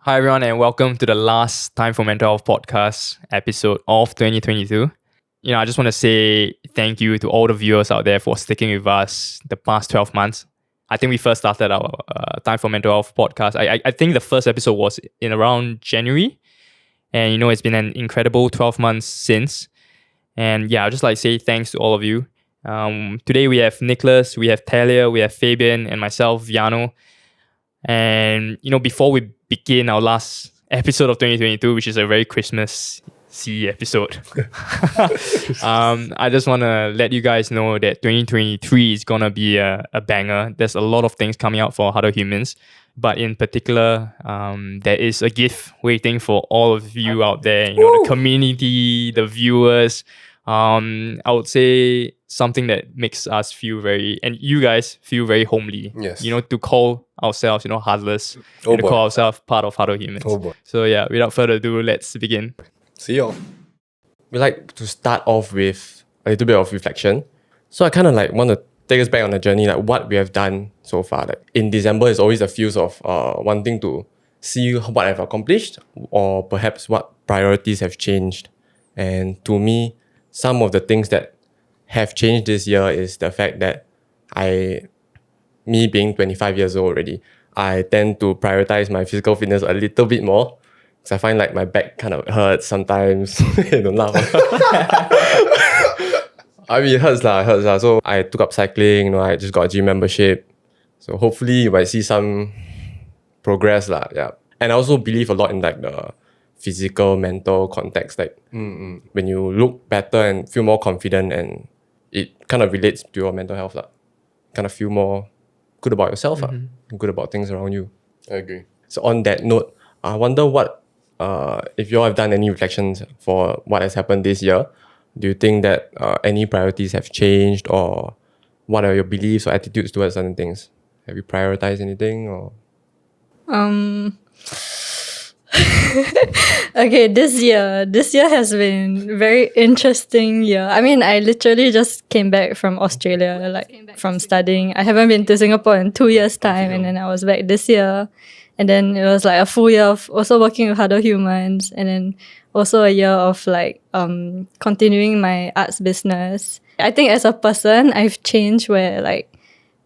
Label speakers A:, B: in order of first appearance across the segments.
A: Hi everyone and welcome to the last Time for Mental Health podcast episode of 2022. I just want to say thank you to all the viewers out there for sticking with us the past 12 months. I think we first started our Time for Mental Health podcast. I think the first episode was in around January. And it's been an incredible 12 months since. And I'd just like to say thanks to all of you. Today we have Nicholas, we have Talya, we have Fabian, and myself, Viaano. And before we begin our last episode of 2022, which is a very Christmas-y episode, I just want to let you guys know that 2023 is gonna be a banger. There's a lot of things coming out for Huddle Humans, but in particular, there is a gift waiting for all of you out there. The community, the viewers. I would say something that makes us feel and you guys feel very homely.
B: Yes.
A: To call ourselves, huddlers, to call ourselves part of Huddle Humans.
B: Oh boy.
A: So without further ado, let's begin.
B: See y'all.
C: We like to start off with a little bit of reflection. So I kind of want to take us back on the journey, what we have done so far. In December, it's always a fuse of wanting to see what I've accomplished or perhaps what priorities have changed. And to me, some of the things that have changed this year is the fact that me being 25 years old already, I tend to prioritize my physical fitness a little bit more. Because I find my back kind of hurts sometimes. Don't laugh. I mean, it hurts lah. So I took up cycling, I just got a gym membership. So hopefully you might see some progress lah. Yeah. And I also believe a lot in the physical, mental context. When you look better and feel more confident, and it kind of relates to your mental health lah. Kind of feel more good about yourself, good about things around you.
B: I agree.
C: So on that note, I wonder if you all have done any reflections for what has happened this year. Do you think that any priorities have changed, or what are your beliefs or attitudes towards certain things? Have you prioritized anything or?
D: Okay, this year has been very interesting year. I mean, I literally just came back from Australia, from studying. I haven't been to Singapore in 2 years' time, and then I was back this year. And then it was a full year of also working with other humans, and then also a year of continuing my arts business. I think as a person, I've changed where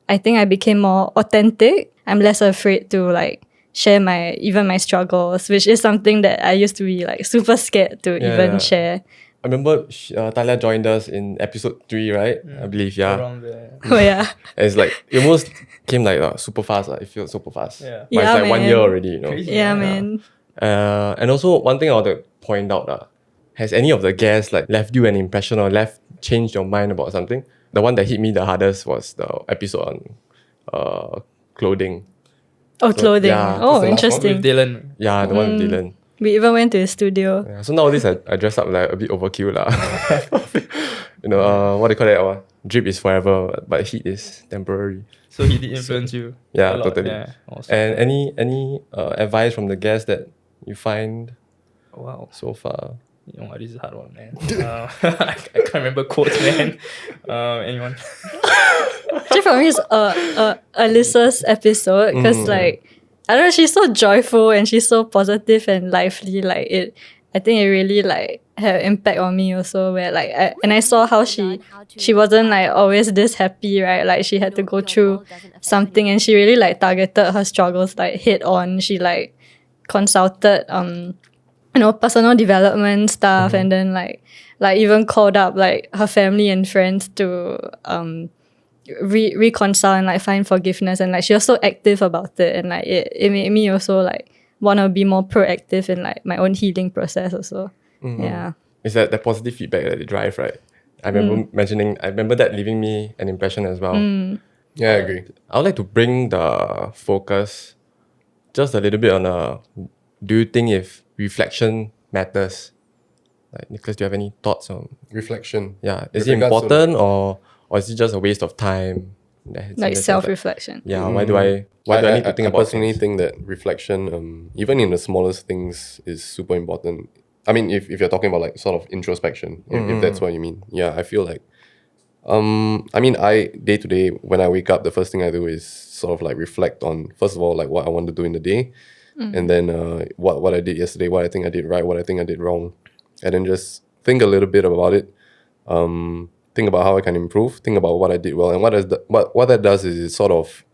D: I think I became more authentic. I'm less afraid to share my struggles, which is something that I used to be super scared to share.
C: I remember Talya joined us in episode 3, right? I believe, yeah.
A: Around there.
D: Oh yeah.
C: And it's it almost came super fast. It feels super fast.
A: Yeah.
C: But
D: Yeah,
C: it's 1 year
D: man.
C: already,
A: Crazy.
D: Yeah, man.
C: And also one thing I want to point out, has any of the guests left you an impression or changed your mind about something? The one that hit me the hardest was the episode on clothing.
D: Oh, clothing.
C: yeah, that's
D: Oh,
C: the last one.
D: interesting.
A: With Dylan.
C: Yeah, the one with Dylan.
D: We even went to his studio.
C: Yeah, so nowadays I dress up a bit overkill lah. What do you call that? Drip is forever, but heat is temporary.
A: So he did influence you.
C: Yeah,
A: a lot.
C: totally.
A: Yeah, awesome.
C: And any advice from the guests that you find
A: Wow.
C: so far?
A: This is a hard one, man. I can't remember quotes, man. Anyone?
D: Actually, for me, it's Alyssa's episode because I don't know, she's so joyful and she's so positive and lively. I think it really had an impact on me also. Where I saw how she wasn't always this happy, right? She had to go through something, and she really targeted her struggles head on. She consulted personal development stuff, and then even called up her family and friends to reconcile and find forgiveness, and she was so active about it, and it made me also want to be more proactive in my own healing process also. Yeah.
C: It's that positive feedback that they drive, right? I remember that leaving me an impression as well.
B: Yeah, I agree.
C: I would like to bring the focus just a little bit on do you think if reflection matters? Nicholas, do you have any thoughts on
B: Reflection.
C: is
B: With
C: it
B: regards to
C: important or is it just a waste of time?
D: Self-reflection.
C: Yeah, why do I need to think
B: I
C: about
B: personally
C: things?
B: think that reflection, even in the smallest things, is super important. I mean, if you're talking about sort of introspection, if that's what you mean. Yeah, I feel I mean, day to day, when I wake up, the first thing I do is sort of reflect on, first of all, what I want to do in the day. and then what I did yesterday, what I think I did right, what I think I did wrong, and then just think a little bit about it. Think about how I can improve. Think about what I did well, and what that does is it sort of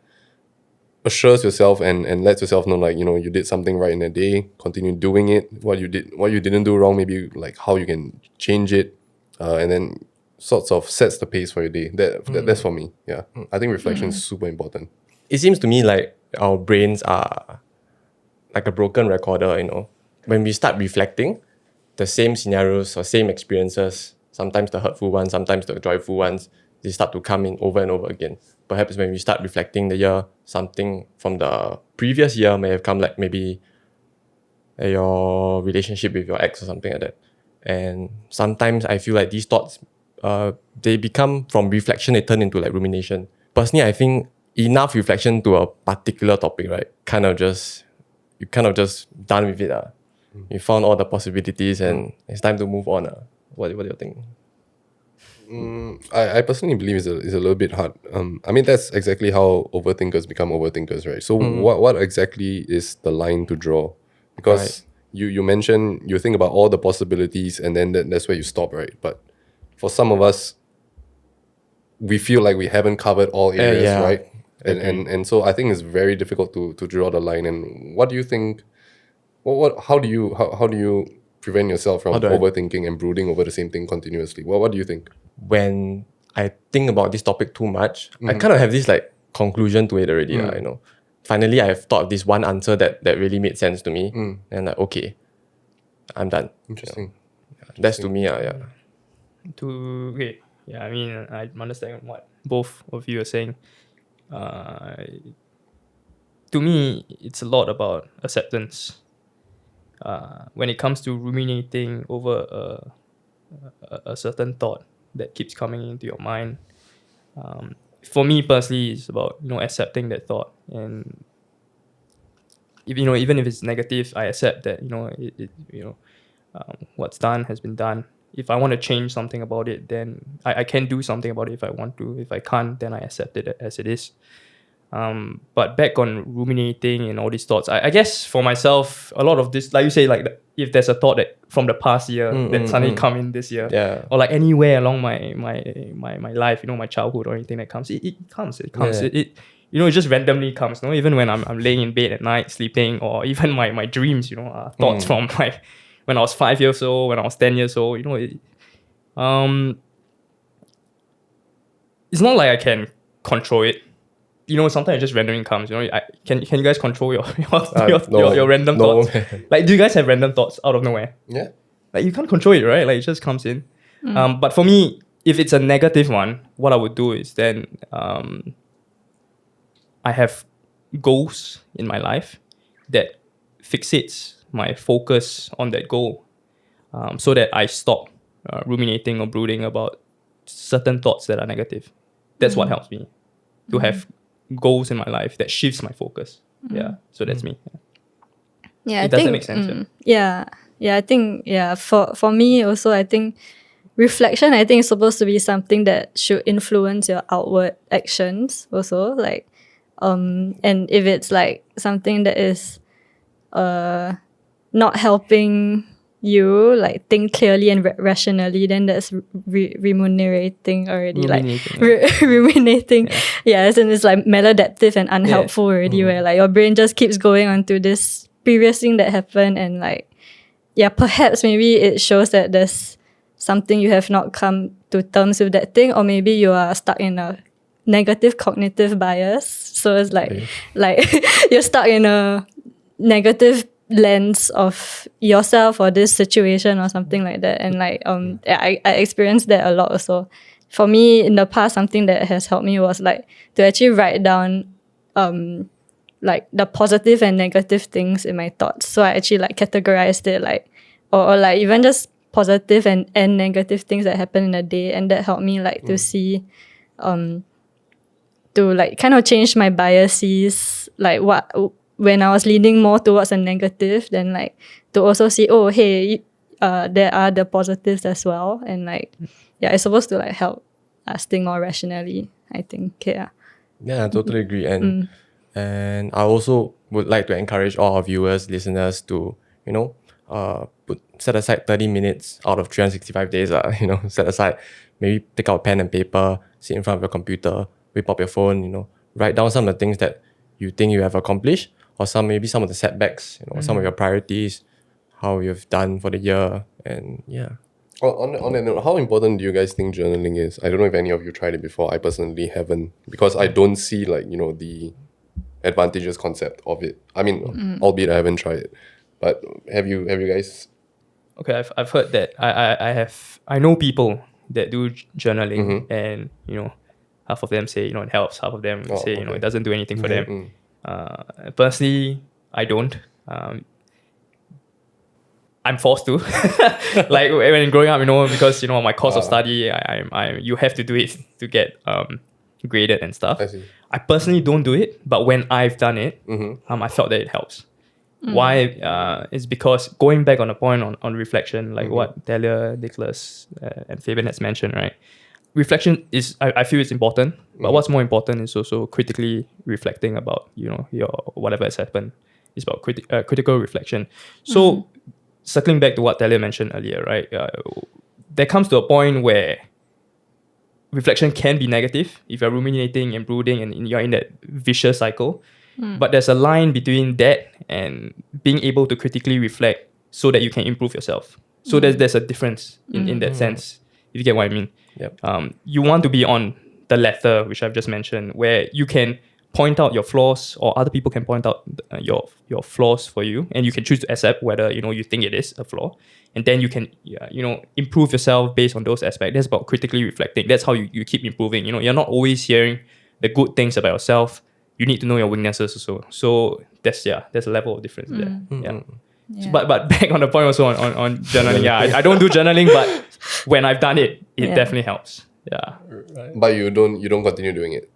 B: assures yourself and lets yourself know, like, you did something right in a day. Continue doing it. What you didn't do wrong, maybe like how you can change it, and then sorts of sets the pace for your day. That's for me. Yeah, I think reflection is super important.
C: It seems to me like our brains are like a broken recorder, When we start reflecting, the same scenarios or same experiences, sometimes the hurtful ones, sometimes the joyful ones, they start to come in over and over again. Perhaps when we start reflecting the year, something from the previous year may have come, like maybe your relationship with your ex or something like that. And sometimes I feel like these thoughts, they become from reflection, they turn into like rumination. Personally, I think enough reflection to a particular topic, right? You kind of just done with it. You found all the possibilities and it's time to move on. What do you think?
B: I personally believe is a little bit hard. I mean, that's exactly how overthinkers become overthinkers, right? So what exactly is the line to draw? Because you mentioned you think about all the possibilities and then that's where you stop, right? But for some of us, we feel like we haven't covered all areas, right? And so I think it's very difficult to draw the line. And what do you think? How do you prevent yourself from overthinking and brooding over the same thing continuously? What do you think?
C: When I think about this topic too much, I kind of have this like conclusion to it already. Finally, I have thought of this one answer that really made sense to me, and like, okay, I'm done.
B: Interesting.
C: That's to me, yeah.
A: I mean, I understand what both of you are saying. To me, it's a lot about acceptance. When it comes to ruminating over a certain thought that keeps coming into your mind, for me personally, it's about accepting that thought, and even if it's negative, I accept that what's done has been done. If I want to change something about it, then I can do something about it if I want to. If I can't, then I accept it as it is. But back on ruminating and all these thoughts, I guess for myself, a lot of this, like you say, like if there's a thought that from the past year that suddenly come in this year, or like anywhere along my life, my childhood or anything that comes, it comes. It just randomly comes. Even when I'm laying in bed at night sleeping, or even my dreams, are thoughts from like when I was 5 years old, when I was 10 years old. It's not like I can control it. Sometimes it just randomly comes. Can you guys control your random thoughts? Like, do you guys have random thoughts out of nowhere?
B: Yeah.
A: Like, you can't control it, right? Like, it just comes in. But for me, if it's a negative one, what I would do is then I have goals in my life that fixates my focus on that goal, so that I stop ruminating or brooding about certain thoughts that are negative. That's what helps me to have goals in my life that shifts my focus. Yeah, so that's me.
D: Yeah,
A: Does that make sense?
D: Yeah, I think for me also, I think reflection, I think, is supposed to be something that should influence your outward actions also, like and if it's like something that is not helping you like think clearly and rationally, then that's remunerating already. Ruminating. Yes, and it's like maladaptive and unhelpful already, where like your brain just keeps going on to this previous thing that happened, and like perhaps maybe it shows that there's something you have not come to terms with that thing, or maybe you are stuck in a negative cognitive bias. So it's like you're stuck in a negative lens of yourself or this situation or something like that. And like I experienced that a lot also. For me in the past, something that has helped me was like to actually write down like the positive and negative things in my thoughts. So I actually like categorized it, like or like even just positive and negative things that happen in a day, and that helped me like to see to like kind of change my biases, like what when I was leaning more towards a negative, then like to also see, oh hey, there are the positives as well, and like it's supposed to like help us think more rationally, I think.
C: I totally agree. And I also, would like to encourage all our viewers, listeners to, set aside 30 minutes out of 365 days, set aside, maybe take out pen and paper, sit in front of your computer, whip up your phone, write down some of the things that you think you have accomplished, or maybe some of the setbacks, some of your priorities, how you've done for the year, and yeah.
B: Well, on that note, how important do you guys think journaling is? I don't know if any of you tried it before. I personally haven't, because I don't see the advantageous concept of it. I mean, albeit I haven't tried it, but have you guys?
A: Okay, I've heard that. I know people that do journaling, and half of them say it helps. Half of them say it doesn't do anything for them. Personally, I don't. I'm forced to. Like when growing up, because my course of study, you have to do it to get graded and stuff.
B: I see.
A: I personally don't do it, but when I've done it, I felt that it helps. Why? It's because going back on the point on reflection, like what Talya, Nicholas, and Fabian has mentioned, right? Reflection is, I feel it's important, but what's more important is also critically reflecting about, your whatever has happened. It's about critical reflection. So circling back to what Talya mentioned earlier, right? There comes to a point where reflection can be negative if you're ruminating and brooding and you're in that vicious cycle. But there's a line between that and being able to critically reflect so that you can improve yourself. So there's a difference in that sense, if you get what I mean.
C: Yep.
A: You want to be on the latter, which I've just mentioned, where you can point out your flaws, or other people can point out your flaws for you, and you can choose to accept whether you think it is a flaw, and then you can improve yourself based on those aspects. That's about critically reflecting. That's how you keep improving. You're not always hearing the good things about yourself. You need to know your weaknesses also. So there's a level of difference there. Yeah. So, but back on the point also on journaling. Yeah, I don't do journaling, but when I've done it, it definitely helps. Yeah.
B: But you don't continue doing it.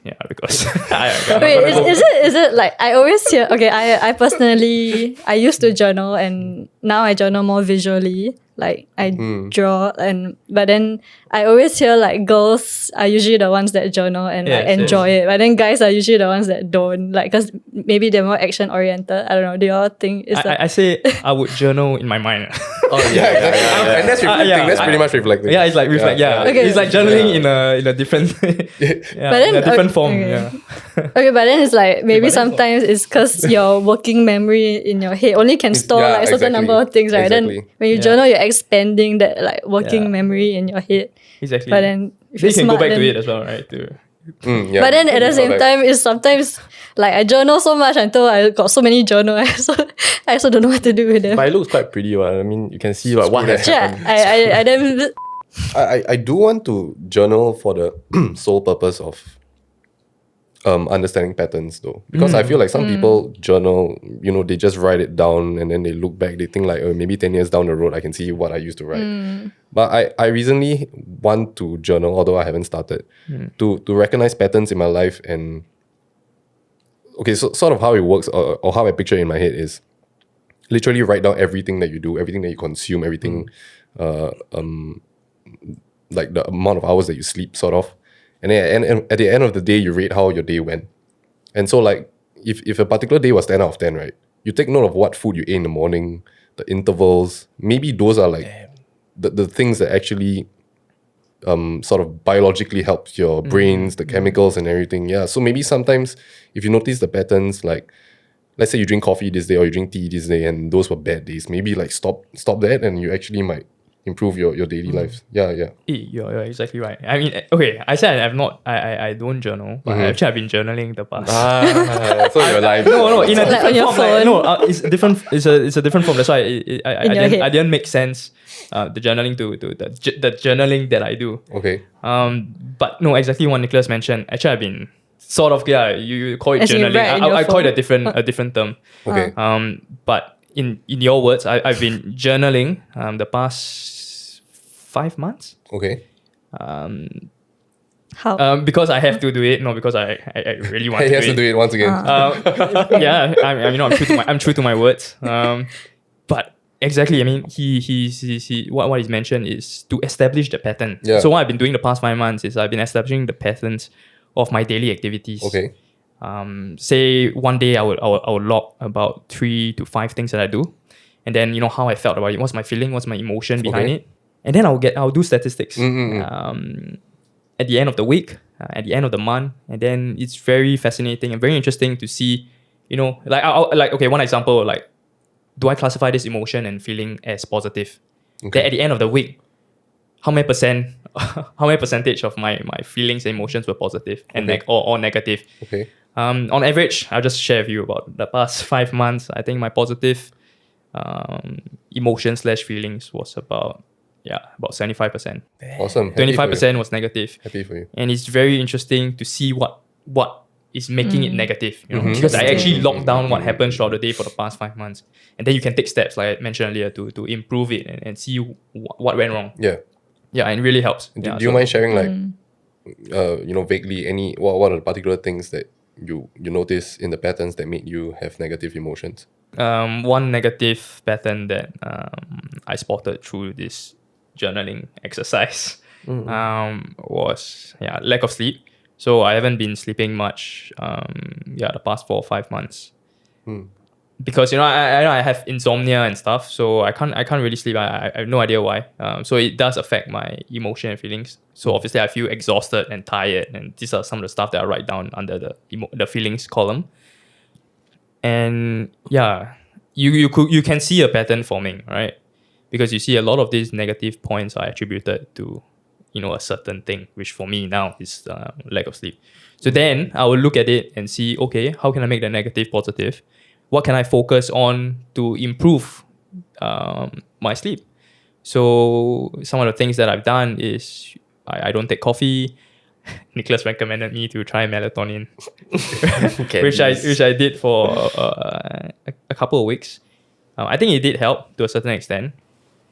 A: Yeah, because
D: Wait, is it like I always hear? Okay, I personally I used to journal, and now I journal more visually. Like I draw, but then I always hear like girls are usually the ones that journal and enjoy it, but then guys are usually the ones that don't, like, because maybe they're more action oriented. I don't know. Do y'all think it's
A: I say I would journal in my mind.
B: Yeah. And that's reflecting. That's pretty much reflecting.
A: Yeah, it's like reflect. Yeah,
D: Okay.
A: It's like journaling in a different, in a different form.
D: okay.
A: Yeah.
D: Okay, but then it's like maybe sometimes it's because your working memory in your head only can store like a certain number of things, right?
B: Exactly.
D: Then when you journal, you're expanding that like working memory in your head.
A: Exactly.
D: But then if
A: you
D: you're
A: can
D: smart,
A: go back to
D: then-
A: it as well, right?
D: But then at the same time, it's sometimes like I journal so much until I got so many journals. I also don't know what to do with them.
C: But it looks quite pretty. I mean, you can see what has happened.
D: I then
B: I do want to journal for the sole purpose of understanding patterns though, because I feel like some people journal, they just write it down and then they look back, they think like, maybe 10 years down the road I can see what I used to write. But I recently want to journal, although I haven't started, to recognize patterns in my life. And okay, so sort of how it works, or how I picture it in my head is literally write down everything that you do, everything that you consume, everything like the amount of hours that you sleep, sort of. And then at the end of the day, you rate how your day went. And so like, if a particular day was 10 out of 10, right? You take note of what food you ate in the morning, the intervals. Maybe those are like the things that actually sort of biologically help your brains, the chemicals and everything. Yeah. So maybe sometimes if you notice the patterns, like let's say you drink coffee this day or you drink tea this day and those were bad days, maybe like stop that and you actually might improve your daily lives. Yeah.
A: You're exactly right. I mean, okay, I said I don't journal, but actually I've been journaling the past.
C: So you're like,
A: No, in a
D: Like on
A: different
D: your
A: form.
D: phone.
A: It's different. It's a different form. That's why I
D: head.
A: didn't make sense. The journaling to the journaling that I do.
B: Okay.
A: But no, exactly what Nicholas mentioned. Actually, I've been sort of you call it
D: As in
A: journaling.
D: write in your
A: I call it
D: phone?
A: a different term.
B: Okay.
A: But in your words, I've been journaling the past 5 months.
B: Okay.
D: how
A: Because I have to do it, not because I really want
B: He
A: to
B: has to do it once again.
A: yeah, I'm true to my words. But exactly, I mean, he what he's mentioned is to establish the pattern.
B: Yeah.
A: So what I've been doing the past 5 months is I've been establishing the patterns of my daily activities.
B: Okay.
A: Say one day I would log about 3 to 5 things that I do, and then how I felt about it, what's my feeling, what's my emotion behind it, and then I'll do statistics at the end of the week, at the end of the month, and then it's very fascinating and very interesting to see, okay, one example, like, do I classify this emotion and feeling as positive? Then at the end of the week, how many percentage of my feelings and emotions were positive and or negative?
B: Okay.
A: On average, I'll just share with you about the past 5 months. I think my positive emotion/feelings was about 75%.
B: Awesome.
A: 25% was negative.
B: Happy for you.
A: And it's very interesting to see what is making it negative, because I actually locked down what happened throughout the day for the past 5 months, and then you can take steps, like I mentioned earlier, to improve it and see what went wrong. Yeah, and it really helps.
B: Do you mind sharing, like, vaguely what are the particular things that you notice in the patterns that made you have negative emotions?
A: One negative pattern that I spotted through this journaling exercise was lack of sleep. So I haven't been sleeping much the past 4 or 5 months. Because I have insomnia and stuff, so I can't really sleep. I have no idea why. So it does affect my emotion and feelings. So obviously I feel exhausted and tired, and these are some of the stuff that I write down under the feelings column. And you can see a pattern forming, right? Because you see a lot of these negative points are attributed to a certain thing, which for me now is lack of sleep. So then I will look at it and see, okay, how can I make the negative positive? What can I focus on to improve my sleep? So some of the things that I've done is I don't take coffee. Nicholas recommended me to try melatonin, which I did for a couple of weeks. I think it did help to a certain extent.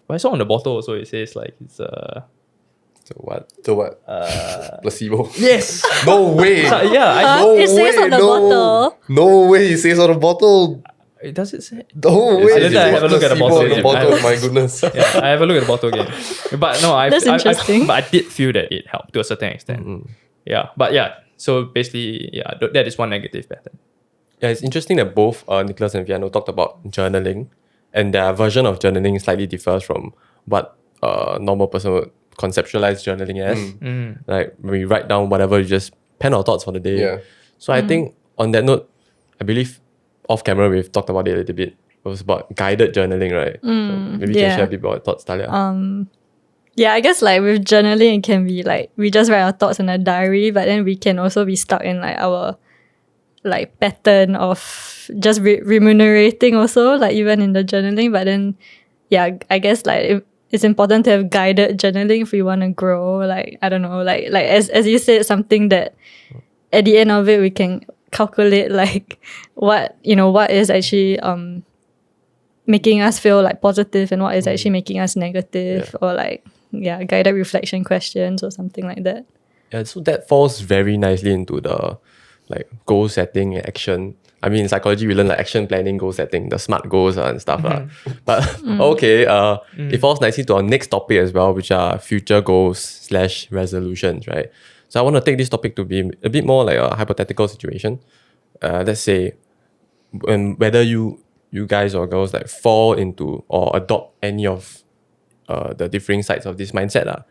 A: But I saw on the bottle also it says like it's
B: So what? Placebo.
A: Yes.
B: No way.
D: It says on the bottle.
B: No way. It says on the bottle.
A: Does it say?
B: No way.
A: Let me have a look at the
B: Placebo
A: bottle
B: on
A: again.
B: my goodness.
A: I have a look at the bottle again. But no,
D: That's interesting.
A: but I did feel that it helped to a certain extent. So basically, that is one negative pattern.
C: Yeah, it's interesting that both Nicholas and Viaano talked about journaling, and their version of journaling slightly differs from what a normal person would conceptualize journaling as. Like when we write down whatever, you just pen our thoughts for the day.
B: Yeah.
C: So I think on that note, I believe off camera we've talked about it a little bit. It was about guided journaling, right? So maybe you can share a bit about your thoughts, Talya.
D: Yeah, I guess like with journaling, it can be like we just write our thoughts in a diary, but then we can also be stuck in like our like pattern of just remunerating also, like even in the journaling. But then, I guess like it's important to have guided journaling if we want to grow. Like I don't know, like as you said, something that at the end of it we can calculate like what is actually making us feel like positive and what is actually making us negative, or like guided reflection questions or something like that.
C: Yeah, so that falls very nicely into the like goal setting and action. I mean, in psychology, we learn like action planning, goal setting, the SMART goals and stuff. But it falls nicely to our next topic as well, which are future goals / resolutions, right? So I want to take this topic to be a bit more like a hypothetical situation. Let's say whether you guys or girls like fall into or adopt any of the differing sides of this mindset.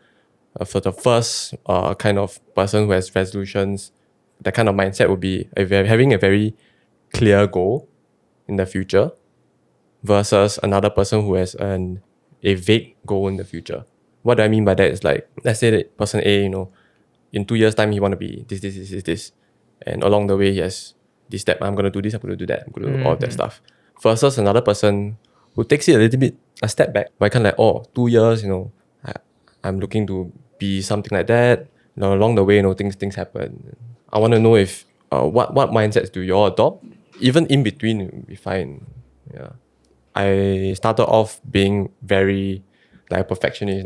C: For the first kind of person who has resolutions, that kind of mindset would be having a very clear goal in the future versus another person who has a vague goal in the future. What do I mean by that is like, let's say that person A, in 2 years' time, he want to be this. And along the way, he has this step, I'm going to do this, I'm going to do that, I'm going to do all of that stuff. Versus another person who takes it a little bit, a step back, by kind of like, 2 years, I'm looking to be something like that. Along the way, things happen. I want to know if what mindsets do you all adopt? Even in between, it would be fine. Yeah, I started off being very like a perfectionist.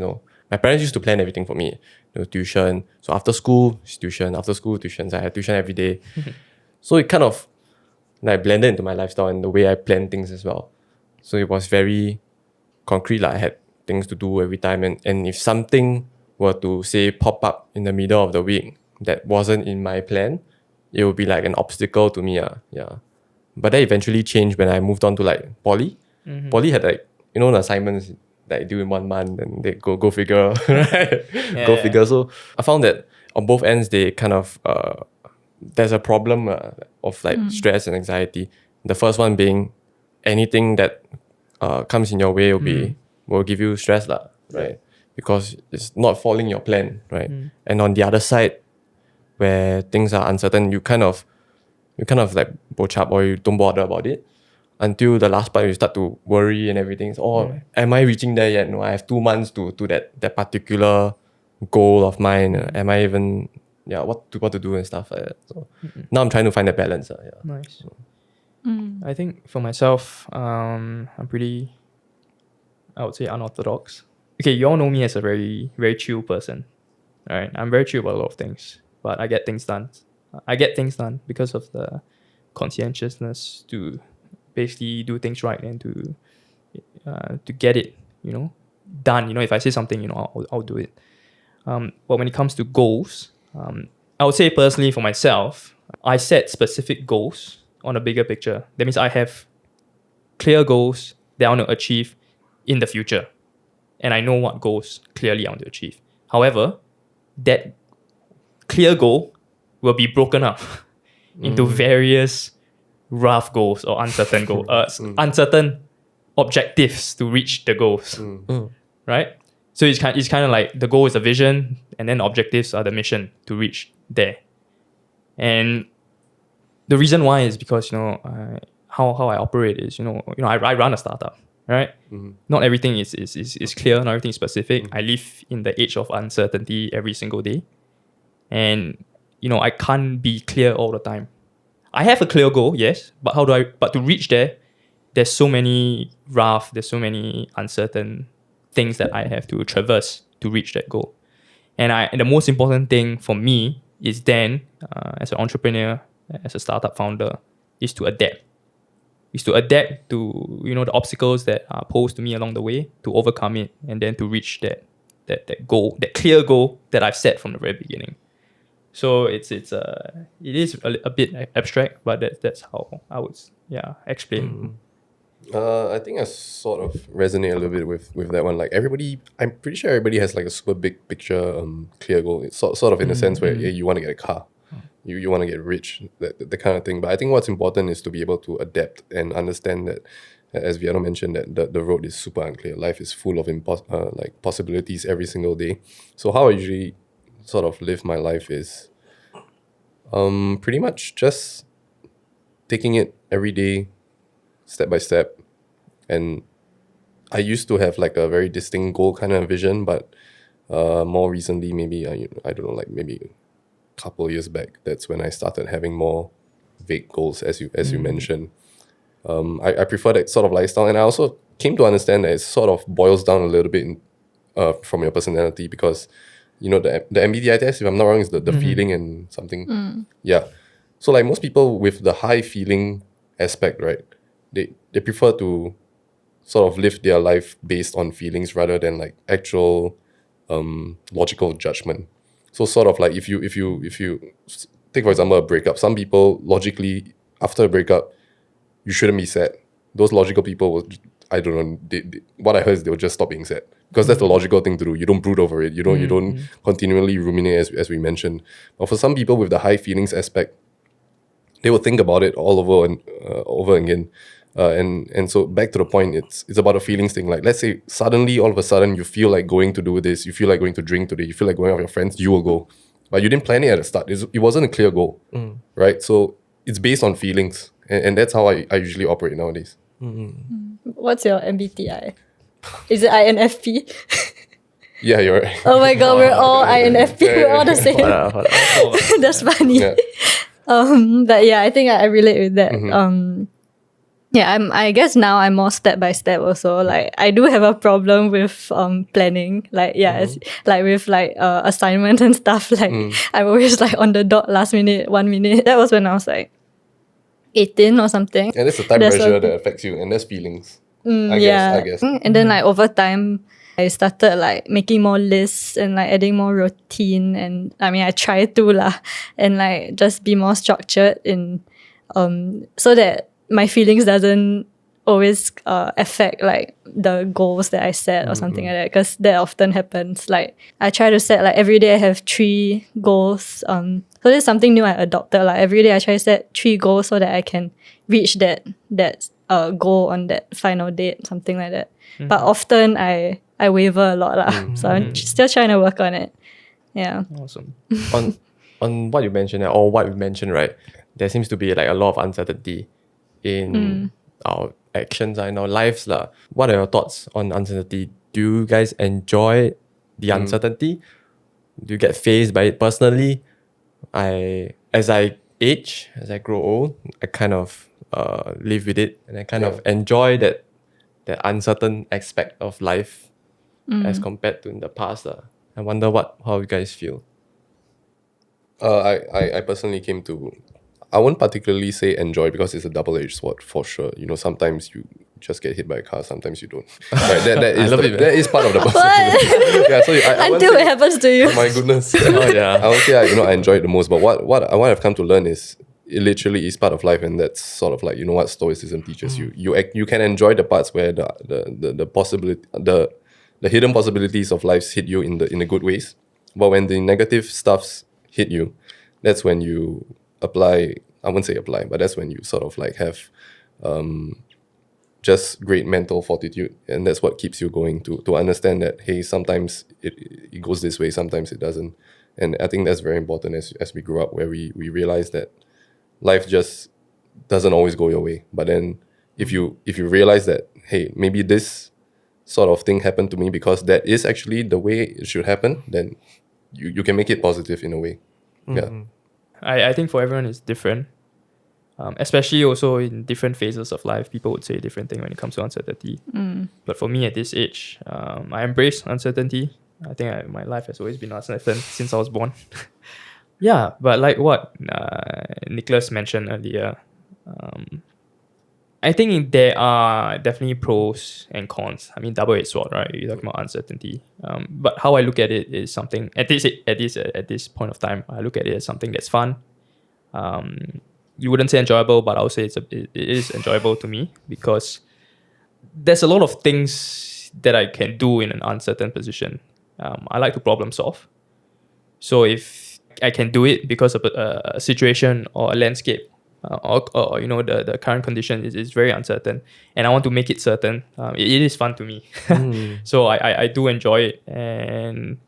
C: My parents used to plan everything for me. Tuition. So after school, tuition. After school, tuition. So I had tuition every day. So it kind of like blended into my lifestyle and the way I plan things as well. So it was very concrete. Like I had things to do every time, and if something were to say pop up in the middle of the week that wasn't in my plan, it would be like an obstacle to me. Yeah. But that eventually changed when I moved on to like poly. Poly had like, the assignments that due in 1 month and they go figure, right? Go figure. So I found that on both ends, they kind of, there's a problem of like stress and anxiety. The first one being anything that comes in your way will give you stress, right? Because it's not following your plan, right? And on the other side, where things are uncertain, you kind of like boch up or you don't bother about it until the last part you start to worry and everything. So, am I reaching there yet? No, I have 2 months to that particular goal of mine. Am I even what to do and stuff like that. So now I'm trying to find that balance.
A: Nice. I think for myself, I'm pretty, I would say, unorthodox. Okay, you all know me as a very, very chill person. All right, I'm very chill about a lot of things, but I get things done. I get things done because of the conscientiousness to basically do things right and to get it, done. If I say something, I'll do it. But when it comes to goals, I would say personally for myself, I set specific goals on a bigger picture. That means I have clear goals that I want to achieve in the future. And I know what goals clearly I want to achieve. However, that clear goal will be broken up into various rough goals or uncertain goals, uncertain objectives to reach the goals, right? So it's kind of like the goal is a vision, and then the objectives are the mission to reach there. And the reason why is because how I operate is I run a startup, right? Not everything is clear, not everything is specific. I live in the age of uncertainty every single day, and I can't be clear all the time. I have a clear goal, yes, but but to reach there, there's so many there's so many uncertain things that I have to traverse to reach that goal. And the most important thing for me is then, as an entrepreneur, as a startup founder, is to adapt. Is to adapt to the obstacles that are posed to me along the way, to overcome it, and then to reach that goal, that clear goal that I've set from the very beginning. So it is a bit abstract, but that's how I would explain.
B: I think I sort of resonate a little bit with that one. Like I'm pretty sure everybody has like a super big picture, clear goal. It's sort of in the sense where you want to get a car, you want to get rich, that kind of thing. But I think what's important is to be able to adapt and understand that, as Viaano mentioned, that the road is super unclear. Life is full of possibilities every single day. So how I usually sort of live my life is pretty much just taking it every day, step by step. And I used to have like a very distinct goal kind of vision, but more recently, maybe I don't know, like maybe a couple years back, that's when I started having more vague goals, as you mentioned. I prefer that sort of lifestyle, and I also came to understand that it sort of boils down a little bit from your personality, because the MBTI test, if I'm not wrong, is the feeling and something. Yeah. So like most people with the high feeling aspect, right? They prefer to sort of live their life based on feelings rather than like actual logical judgment. So sort of like if you take for example a breakup, some people logically after a breakup you shouldn't be sad. Those logical people will, I don't know, what I heard is they'll just stop being sad, because that's the logical thing to do. You don't brood over it. You don't continually ruminate, as we mentioned. But for some people with the high feelings aspect, they will think about it all over and over again. And so back to the point, it's about a feelings thing. Like let's say suddenly, all of a sudden, you feel like going to do this, you feel like going to drink today, you feel like going out with your friends, you will go. But you didn't plan it at the start. It wasn't a clear goal, right? So it's based on feelings. And that's how I usually operate nowadays.
D: What's your MBTI? Is it INFP?
B: Yeah, you're right.
D: Oh my god, we're all INFP. We're all the same. That's funny.
B: Yeah.
D: But yeah, I think I relate with that. I guess now I'm more step by step also. Like I do have a problem with planning. Like it's, like with like assignments and stuff. Like I'm always like on the dot, last minute, 1 minute. That was when I was like 18 or something.
B: And that's the time pressure that affects you, and that's feelings. I guess.
D: And then like over time, I started like making more lists and like adding more routine, and I mean I try to lah, and like just be more structured in so that my feelings doesn't always affect like the goals that I set or something like that, because that often happens. Like I try to set like every day I have 3 goals. So this is something new I adopted. Like every day I try to set 3 goals so that I can reach that goal on that final date, something like that. But often I waver a lot lah. So I'm still trying to work on it. Yeah.
A: Awesome.
C: On what you mentioned or what we mentioned, right? There seems to be like a lot of uncertainty in our actions and our lives lah. What are your thoughts on uncertainty? Do you guys enjoy the uncertainty? Do you get phased by it personally? As I age, as I grow old, I kind of live with it, and I kind of enjoy that uncertain aspect of life as compared to in the past. I wonder how you guys feel.
B: I personally came to, I won't particularly say enjoy, because it's a double-edged sword for sure. You know, sometimes you just get hit by a car, sometimes you don't. Right, that is that is part of the possibility. Yeah, so
D: Until it happens to you.
B: oh my goodness.
C: Oh yeah.
B: I would say I enjoy it the most. But what I've come to learn is it literally is part of life, and that's sort of like, you know, what Stoicism teaches you. You can enjoy the parts where the possibility, the hidden possibilities of life hit you in the good ways. But when the negative stuffs hit you, that's when you apply. I wouldn't say apply, but that's when you sort of like have just great mental fortitude, and that's what keeps you going to understand that, hey, sometimes it goes this way, sometimes it doesn't. And I think that's very important as we grow up, where we realize that life just doesn't always go your way. But then if you realize that, hey, maybe this sort of thing happened to me because that is actually the way it should happen, then you can make it positive in a way. Yeah.
A: I think for everyone it's different. Especially also in different phases of life, people would say different thing when it comes to uncertainty. But for me at this age, I embrace uncertainty. I think my life has always been uncertain since I was born. Yeah, but like what Nicholas mentioned earlier, I think there are definitely pros and cons. I mean, double-edged sword, right? You're talking about uncertainty. But how I look at it is something at this point of time, I look at it as something that's fun. You wouldn't say enjoyable, but I would say it is enjoyable to me, because there's a lot of things that I can do in an uncertain position. I like to problem solve. So if I can do it because of a situation or a landscape, or you know, the current condition is very uncertain, and I want to make it certain, it is fun to me. So I do enjoy it, and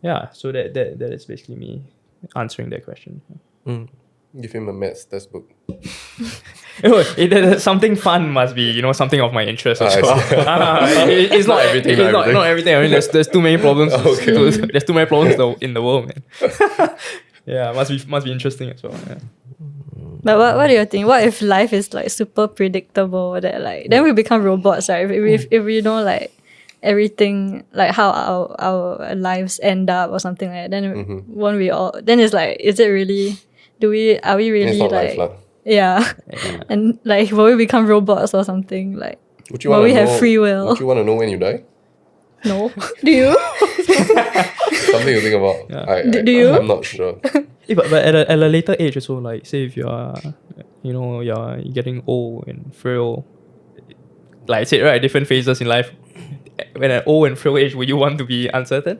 A: yeah, so that is basically me answering that question.
B: Give him a maths textbook.
A: Something fun must be, you know, something of my interest as
B: I
A: well. It's not everything. It's not everything. I mean, there's too many problems. There's too many problems in the world, man. Yeah, must be interesting as well. Yeah.
D: But what do you think? What if life is like super predictable, that like then we become robots, right? If we know like everything, like how our lives end up or something like that, then won't we all? Then it's like, is it really? Are we really
B: It's not
D: like?
B: life,
D: Yeah. And like, will we become robots or something? Like, will we have free will?
B: Would you want to know when you die?
D: No. Do you?
B: Something to think about.
A: Yeah.
D: Do you?
B: I'm not sure.
A: But at a later age also, like say if you are, you know, you're getting old and frail, like I said, right, different phases in life. When at old and frail age, would you want to be uncertain?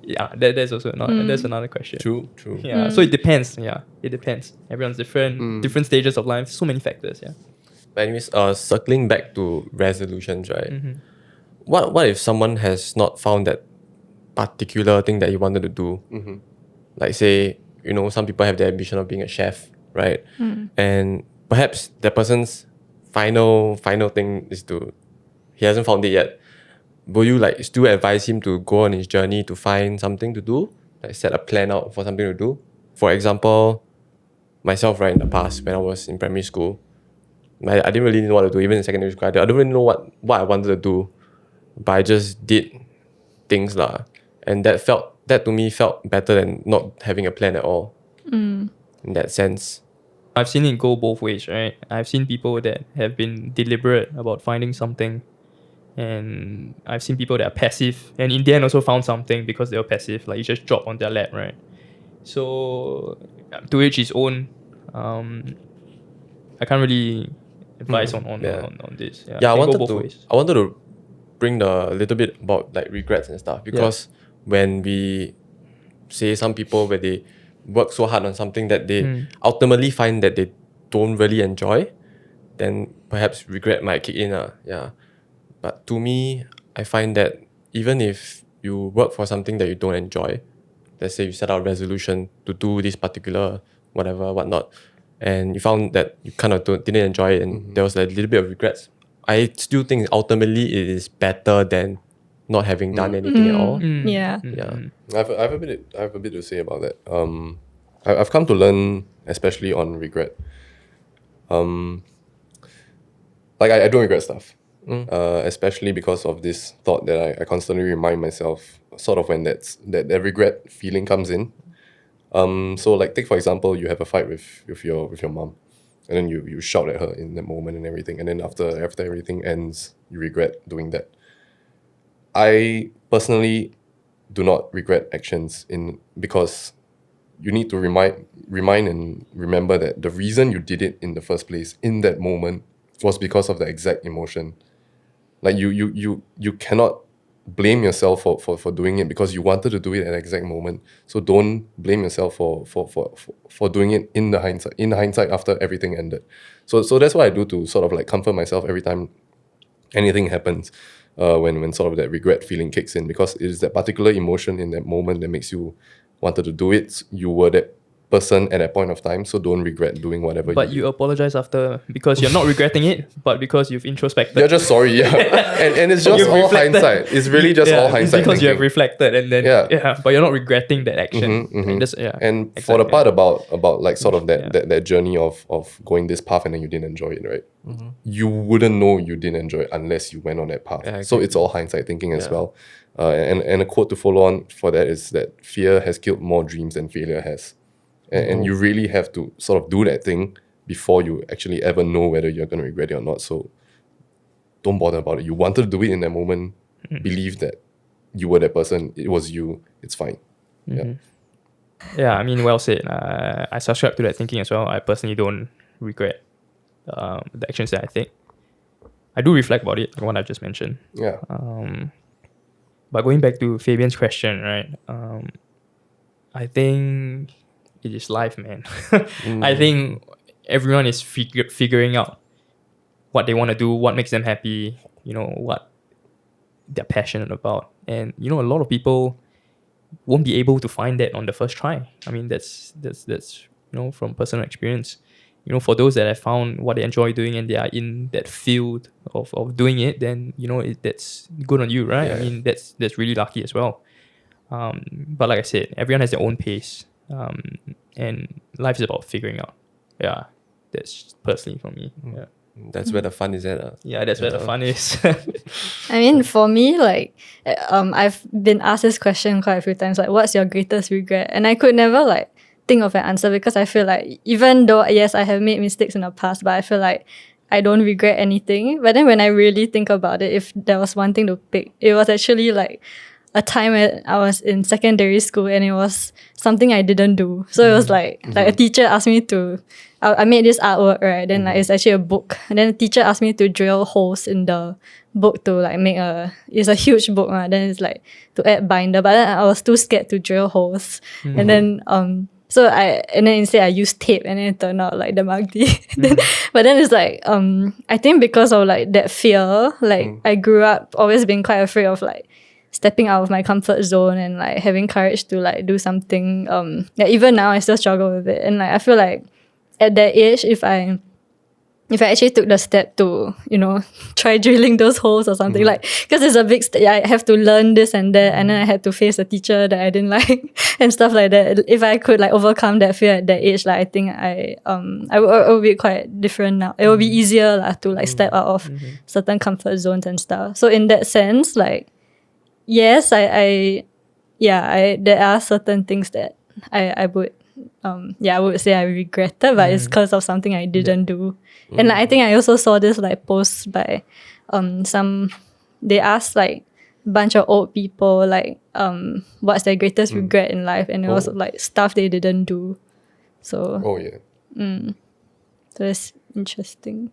A: Yeah, that's also that's another question.
B: True.
A: Yeah, so it depends. Yeah, it depends. Everyone's different, different stages of life. So many factors. Yeah.
C: But anyways, circling back to resolutions, right? What if someone has not found that particular thing that he wanted to do? Like say, you know, some people have the ambition of being a chef, right? And perhaps that person's final thing is he hasn't found it yet. Will you like still advise him to go on his journey to find something to do? Like set a plan out for something to do? For example, myself, right, in the past when I was in primary school, I didn't really know what to do. Even in secondary school, I don't really know what I wanted to do, but I just did things lah. And that to me felt better than not having a plan at all. In that sense.
A: I've seen it go both ways, right? I've seen people that have been deliberate about finding something, And I've seen people that are passive, and in the end also found something because they were passive. Like you just drop on their lap, right? So to each his own. I can't really advise on this.
C: Yeah,
A: it can go both ways.
C: I wanted to bring the little bit about like regrets and stuff, because when we say some people where they work so hard on something that they ultimately find that they don't really enjoy, then perhaps regret might kick in. Yeah. But to me, I find that even if you work for something that you don't enjoy, let's say you set out a resolution to do this particular whatnot, and you found that you kind of didn't enjoy it, and there was a little bit of regrets, I still think ultimately it is better than not having done anything at all.
D: Yeah.
B: I have a bit to say about that. I've come to learn, especially on regret. Like I don't regret stuff, especially because of this thought that I constantly remind myself, sort of when that regret feeling comes in. So like take for example, you have a fight with your mom, and then you shout at her in that moment and everything, and then after everything ends, you regret doing that. I personally do not regret actions because you need to remind and remember that the reason you did it in the first place in that moment was because of the exact emotion. Like you cannot blame yourself for doing it because you wanted to do it at the exact moment. So don't blame yourself for doing it in hindsight after everything ended. So that's what I do to sort of like comfort myself every time anything happens, when sort of that regret feeling kicks in, because it is that particular emotion in that moment that makes you wanted to do it. You were that person at that point of time, so don't regret doing whatever.
A: But you apologize after because you're not regretting it, but because you've introspected.
B: You're just sorry, yeah. and it's just all hindsight. It's really just all hindsight.
A: It's because you have reflected and then but you're not regretting that action.
B: And for the part about like sort of that journey of going this path and then you didn't enjoy it, right? You wouldn't know you didn't enjoy it unless you went on that path.
C: Yeah,
B: so it's all hindsight thinking as well. And a quote to follow on for that is that fear has killed more dreams than failure has. And you really have to sort of do that thing before you actually ever know whether you're going to regret it or not. So don't bother about it. You wanted to do it in that moment. Believe that you were that person. It was you. It's fine.
A: Yeah, I mean, well said. I subscribe to that thinking as well. I personally don't regret the actions that I take. I do reflect about it, like what I just mentioned.
B: Yeah.
A: But going back to Fabian's question, right? I think it is life, man. I think everyone is figuring out what they want to do, what makes them happy, what they're passionate about. And, a lot of people won't be able to find that on the first try. I mean, that's from personal experience. For those that have found what they enjoy doing and they are in that field of doing it, then, that's good on you, right?
B: Yeah.
A: I mean, that's really lucky as well. But like I said, everyone has their own pace. And life is about figuring out. Yeah, that's personally for me. Yeah.
C: That's where the fun is at.
A: Yeah, that's where the fun is.
D: I mean, for me, like, I've been asked this question quite a few times, like, what's your greatest regret? And I could never, like, think of an answer because I feel like, even though, yes, I have made mistakes in the past, but I feel like I don't regret anything. But then when I really think about it, if there was one thing to pick, it was actually, like, a time when I was in secondary school and it was something I didn't do. So it was like a teacher asked me to, I made this artwork, right? Then like it's actually a book. And then the teacher asked me to drill holes in the book to like make it's a huge book. Then it's like to add binder. But then I was too scared to drill holes. And then instead I used tape and then it turned out like the Magdi. But then it's like, I think because of like that fear, like I grew up always being quite afraid of like stepping out of my comfort zone and like having courage to like do something. Even now I still struggle with it. And like I feel like at that age, if I actually took the step to, try drilling those holes or something, like, because it's a big I have to learn this and that, and then I had to face a teacher that I didn't like and stuff like that. If I could like overcome that fear at that age, like I think it would be quite different now. It would be easier to like step out of certain comfort zones and stuff. So in that sense, like, yes, there are certain things that I would say I regretted, but it's because of something I didn't do. And like, I think I also saw this like post by some they asked like a bunch of old people like what's their greatest regret in life, and it was like stuff they didn't do. So
B: Oh yeah.
D: so it's interesting.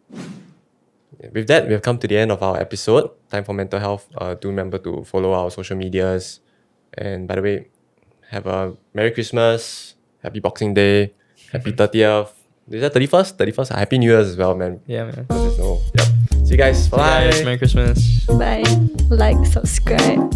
C: With that, we have come to the end of our episode. Time for mental health. Do remember to follow our social medias. And by the way, have a Merry Christmas, Happy Boxing Day, Happy 30th. Is that 31st? 31st? Happy New Year's as well, man.
A: Yeah, man.
C: So, yep. See you guys. Bye.
A: Guys, Merry Christmas.
D: Bye. Like, subscribe.